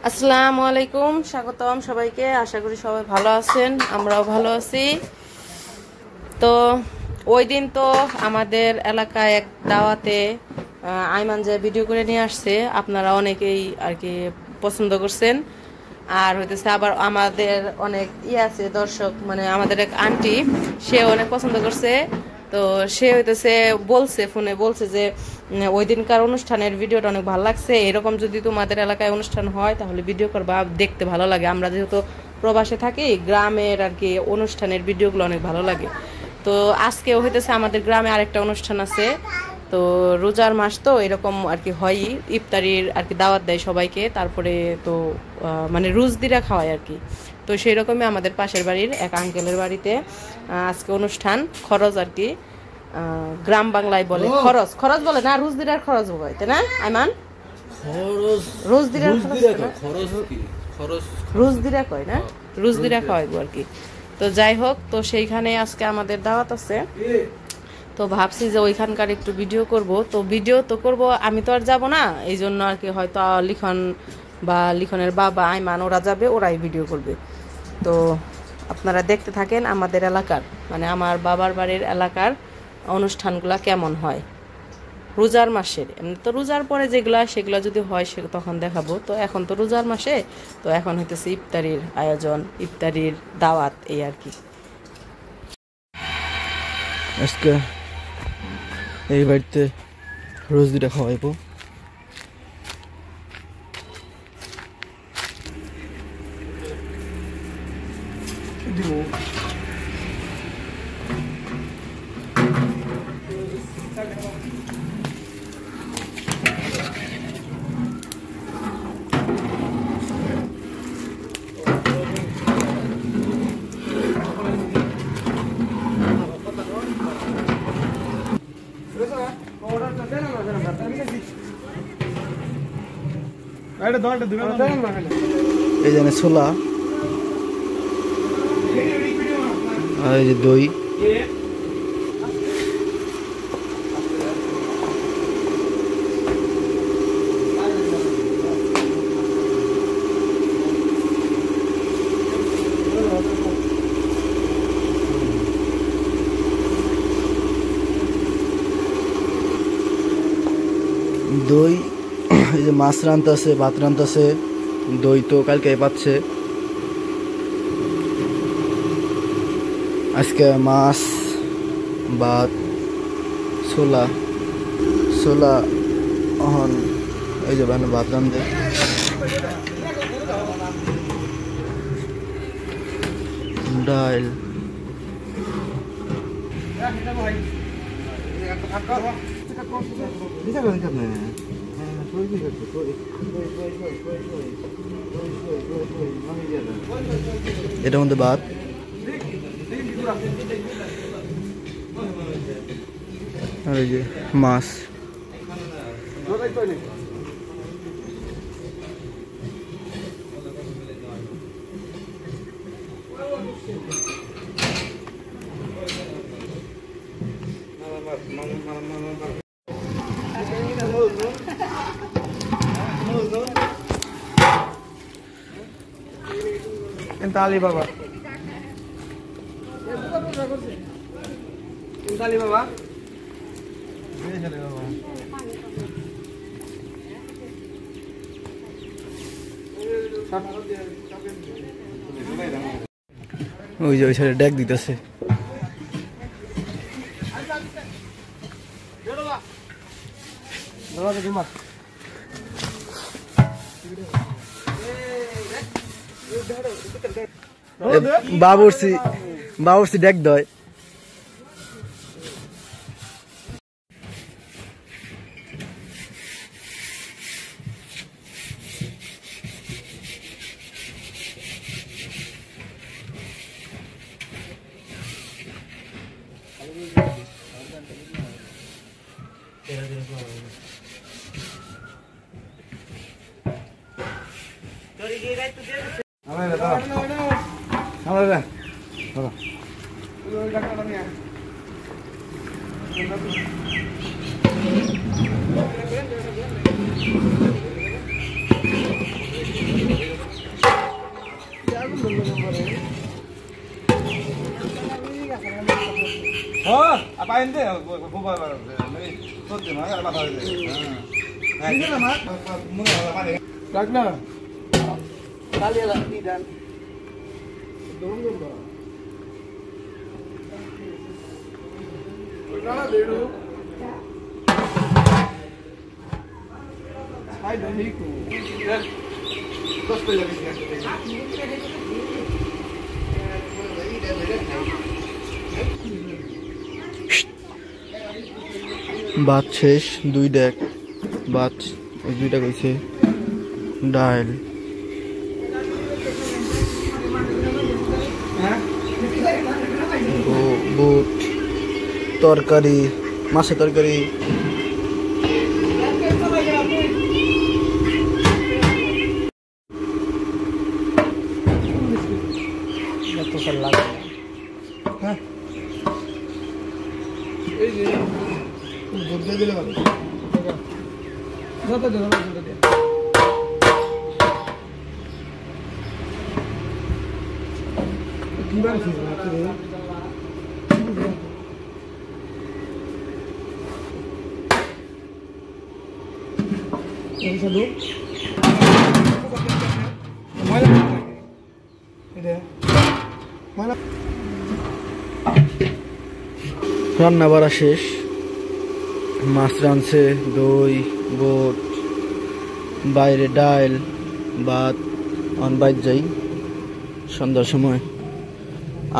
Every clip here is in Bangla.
আসসালামু আলাইকুম, স্বাগতম সবাইকে। আশা করি সবাই ভালো আছেন, আমরাও ভালো আছি। তো ওই দিন তো আমাদের এলাকায় এক দাওয়াতে আইমান যে ভিডিও করে নিয়ে আসছে, আপনারা অনেকেই আর কি পছন্দ করছেন। আর হইতেছে আবার আমাদের অনেক আছে দর্শক, মানে আমাদের এক আন্টি, সে অনেক পছন্দ করছে। তো সে হইতেছে ফোনে বলছে যে ওই দিনকার অনুষ্ঠানের ভিডিওটা অনেক ভালো লাগছে, এরকম যদি তোমাদের এলাকায় অনুষ্ঠান হয় তাহলে ভিডিও করবা, দেখতে ভালো লাগে। আমরা যেহেতু প্রবাসে থাকি, গ্রামের আর কি অনুষ্ঠানের ভিডিওগুলো অনেক ভালো লাগে। তো আজকেও হইতেছে আমাদের গ্রামে আরেকটা অনুষ্ঠান আছে। তো রোজার মাস তো এরকম আর কি হয়ই, ইফতারির আর কি দাওয়াত দেয় সবাইকে, তারপরে তো মানে রুজদিরা খাওয়ায় আর কি। তো সেই রকমই আমাদের পাশের বাড়ির এক আঙ্কেলের বাড়িতে আজকে অনুষ্ঠান, খরচ আর কি, গ্রাম বাংলায় বলে খরচ, খরচ বলে না, রুজদিরার খরচ হয়, তাই না আইমান? রুজদিরার রুজদিরা কয় না, রুজদিরা খাওয়াইবো আর কি। তো যাই হোক, তো সেইখানে আজকে আমাদের দাওয়াত আছে। তো ভাবছি যে ওইখানকার একটু ভিডিও করব। তো ভিডিও তো করব, আমি তো আর যাব না, এই জন্য আর কি হয়তো লিখন বা লিখনের বাবা আইমান ওরা যাবে, ওরাই ভিডিও করবে। তো আপনারা দেখতে থাকেন আমাদের এলাকার, মানে আমার বাবার বাড়ির এলাকার অনুষ্ঠানগুলা কেমন হয় রোজার মাসের। এমনি তো রোজার পরে যেগুলা সেগুলো যদি হয় সে তখন দেখাবো। তো এখন তো রোজার মাসে, তো এখন হইতেছে ইফতারির আয়োজন, ইফতারির দাওয়াত, এই আর কি। আজকে এই বাড়িতে রোজ দুটা খাওয়াইবো। এই যে ছোলা, আর এই যে দই, দই, এই যে মাছ রান্তাছে, ভাত রান্তাছে, দই তো কালকে পাচ্ছে। আজকে মাছ, ভাত, ছোলা ছোলা, অহন এই যে ভাত রান্ধে। ডাল, এটার মধ্যে ভাত, আর এই যে মাছ। Ali Baba. Ali Baba. ওই যে ওই সাইডে ডেক দিতেছে। বাবুর্চি ডেক দয়। ভাত শেষ, 2 ডেক ভাত, ওই 2টা কইছে ডাল, বুট তরকারি, মাছের তরকারি, রান্না বাড়া শেষ, মাছ রাঁধছে, দই, বুট, বাইরে ডাল, ভাত, বাইর যাই সন্ধ্যার সময়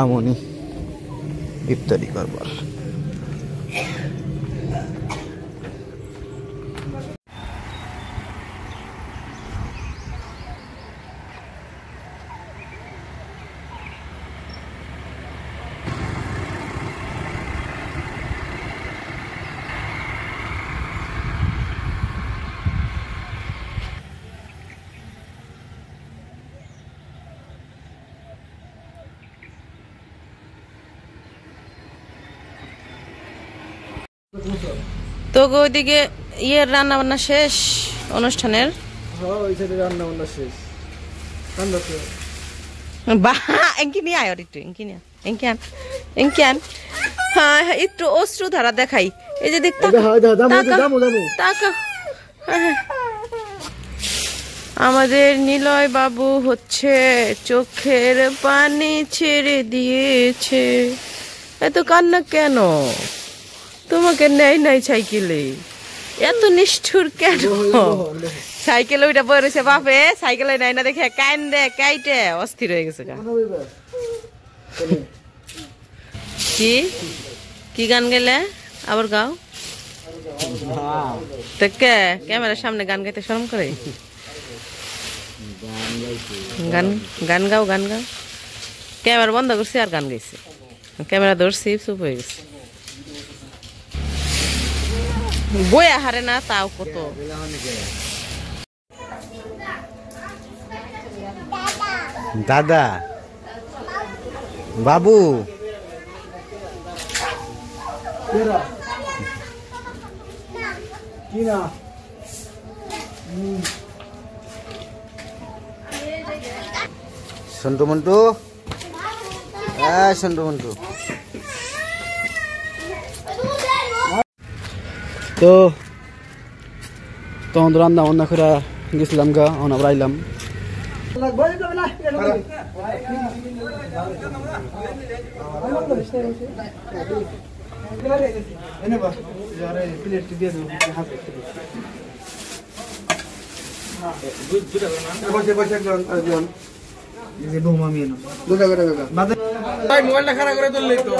আমনি ইফতারি করবার। তো ওইদিকে ইয়ের রান্না বান্না শেষ অনুষ্ঠানের, রান্না বান্না শেষ, এঙ্কি নিয়ে আয় একটু, এঙ্কিয়ান হ্যাঁ একটু অশ্রু ধারা দেখাই, এই যে দেখ আমাদের নিলয় বাবু হচ্ছে চোখের পানি ছেড়ে দিয়েছে। এত কান্না কেন? তোমাকে নেই নাই সাইকেলে, এত নিষ্ঠুর কেন? সাইকেল ওইটা বই রয়েছে বাপে, সাইকেলে নাই না দেখে কান্দে কাইটে অস্থির হয়ে গেছে। কি কি গান গেলে আবার গাও? তো কে ক্যামেরার সামনে গান গাইতে শরম করে? গান গান গাও, গান গাও। ক্যামেরা বন্ধ করছি আর গান গাইছে, ক্যামেরা ধরছি চুপ হয়ে গেছে। বইয়া হারে না তাও কত। দাদা বাবু কি না সন্টু মন্টু, সন্টু মন্টু। তো তখন রান্না বান্না করে গেছিলাম গা, আমরা আইলাম। মোবাইলটা খারাপ করে তুললেই তো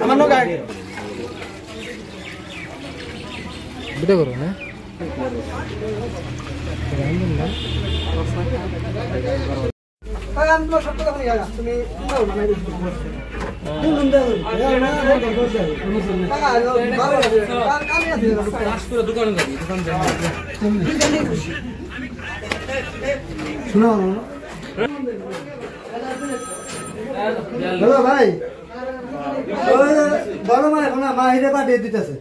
আমার গাড়ি ভিডিও করো না। আমি তোমার সত্য কথা জানা, তুমি শোনো ভাই, বড় মা এখন মা হিরে পাঠিয়ে দিতেছে।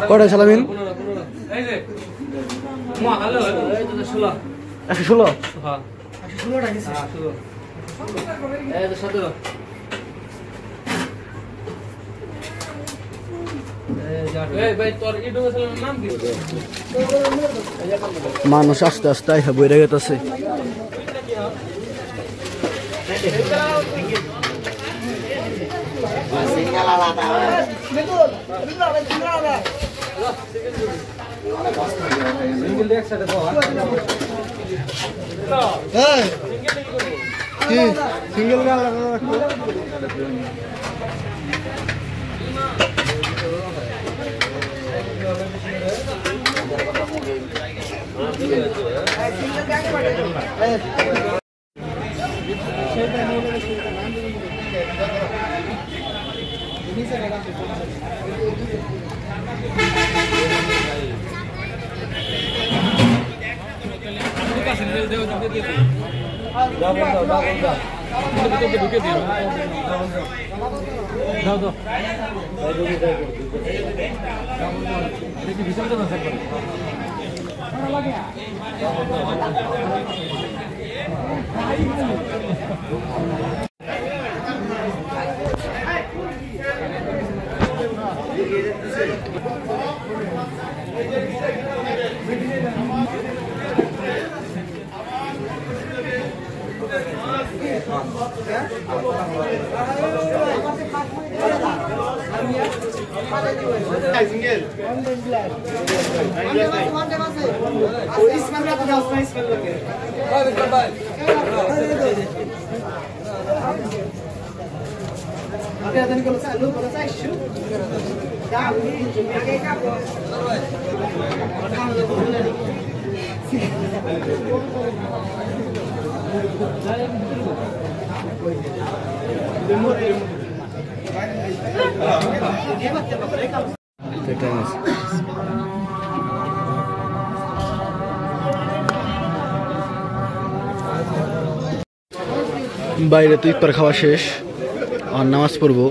কটা সালামিন 116 মানুষ আস্তে আস্তে বইরে গেছে সিঙ্গেল গাল বাইরে তো ইফতার খাওয়া শেষ আর নামাজ পড়বো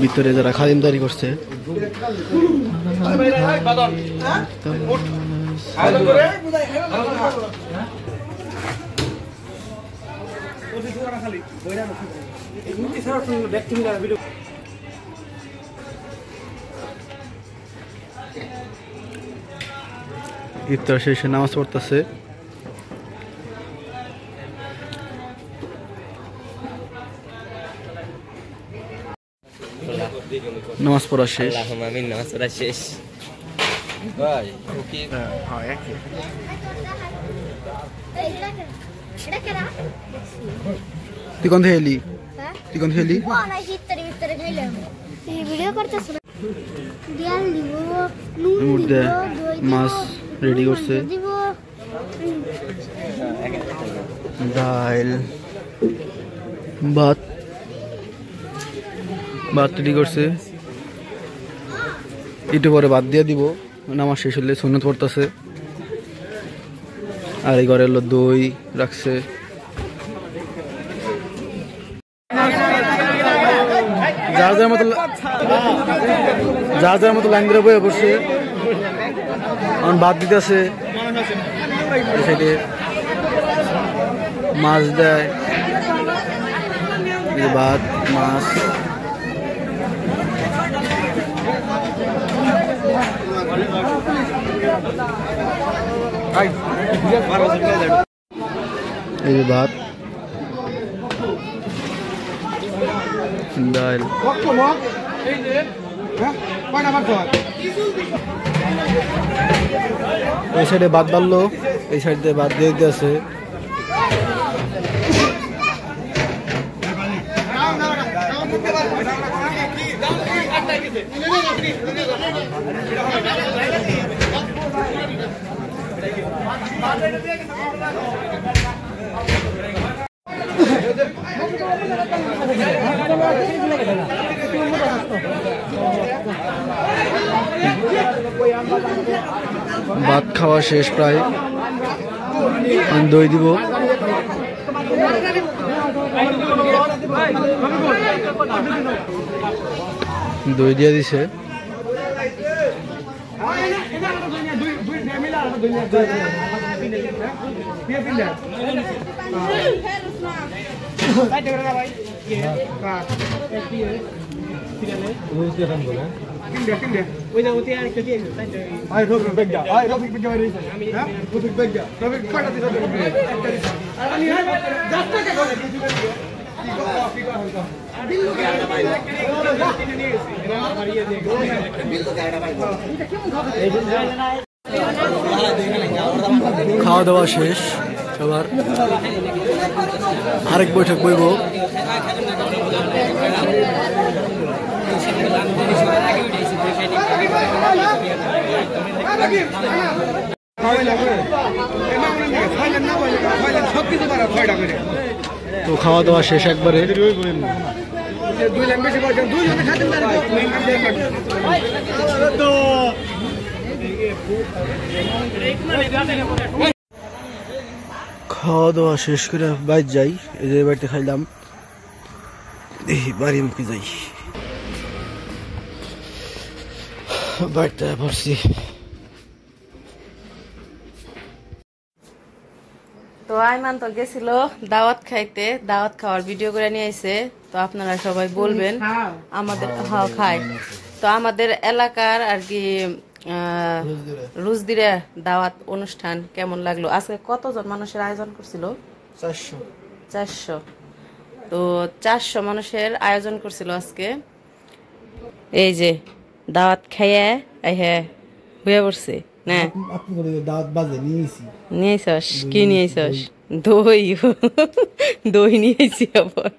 ভিতরে যারা খাদিমদারি করছে ইফতার শেষে নামাজ পড়তেছে নামাজ পড়া শেষ নামাজ পড়া শেষ ভাই তুই কোন থেকে এলি তুই কোন থেকে এলি মাছ রেডি করছে ডাল ভাত ভাত রেডি করছে একটু পরে ভাত দিয়ে দিব নামাজ শেষ হলে সুন্নত পড়তেছে আর এই ঘরে হলো দই রাখছে যার যার মতো লাইন ধরে বয়ে পড়ছে এখন ভাত দিতেছে সাইডে মাছ দেয় ভাত মাছ এই ভাত ডাল এই সাইডে ভাত বাড়লো এই সাইড দিয়ে ভাত দিয়ে দিতেছে ভাত খাওয়া শেষ প্রায় দই দিব দই দিয়ে দিছে। খাওয়া দাওয়া শেষ, সবার আরেক বৈঠক বইব। তো খাওয়া দাওয়া শেষ একবারে। খাওয়া দাওয়া শেষ করে বাইর যাই। এই যে বাড়িতে খাইলাম, দেখি বাড়ি মুখে যাই। বাড়িতে পড়ছি। তো আইমান তো গেছিল দাওয়াত খাইতে, দাওয়াত খাওয়ার ভিডিও করে নিয়ে আইছে। তো আপনারা সবাই বলবেন আমাদের, হ্যাঁ খাই। তো আমাদের এলাকার আর কি রুজদিরে দাওয়াত অনুষ্ঠান কেমন লাগলো? আজকে কতজন মানুষের আয়োজন করছিল? 400। তো 400 মানুষের আয়োজন করছিল আজকে। এই যে দাওয়াত খাইয়ে হ্যাঁ হয়ে পড়ছে না। নিয়েছস কি নিয়েছস? দই। দই নিয়েছি আবার।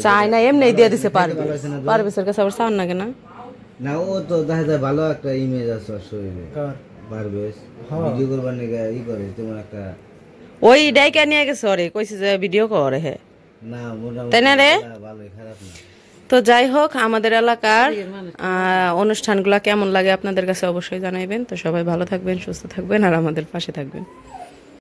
চাই না, এমনি দিয়ে দিছে পারভেজের কাছে। আবার চান না কেন? না ও তো দেখা যায় ভালো একটা ইমেজ আছে ওর শরীরে। পারভেজ ভিডিও করবার নাকি ই করে তেমন একটা। ওই ডাইকা নিয়ে গেছে ওরে, কইছে যে ভিডিও করে। হ্যাঁ না মোটামুটি তাই না রে? ভালোই, খারাপ না। তো যাই হোক, আমাদের এলাকার অনুষ্ঠানগুলো কেমন লাগে আপনাদের কাছে অবশ্যই জানাইবেন। তো সবাই ভালো থাকবেন, সুস্থ থাকবেন আর আমাদের পাশে থাকবেন।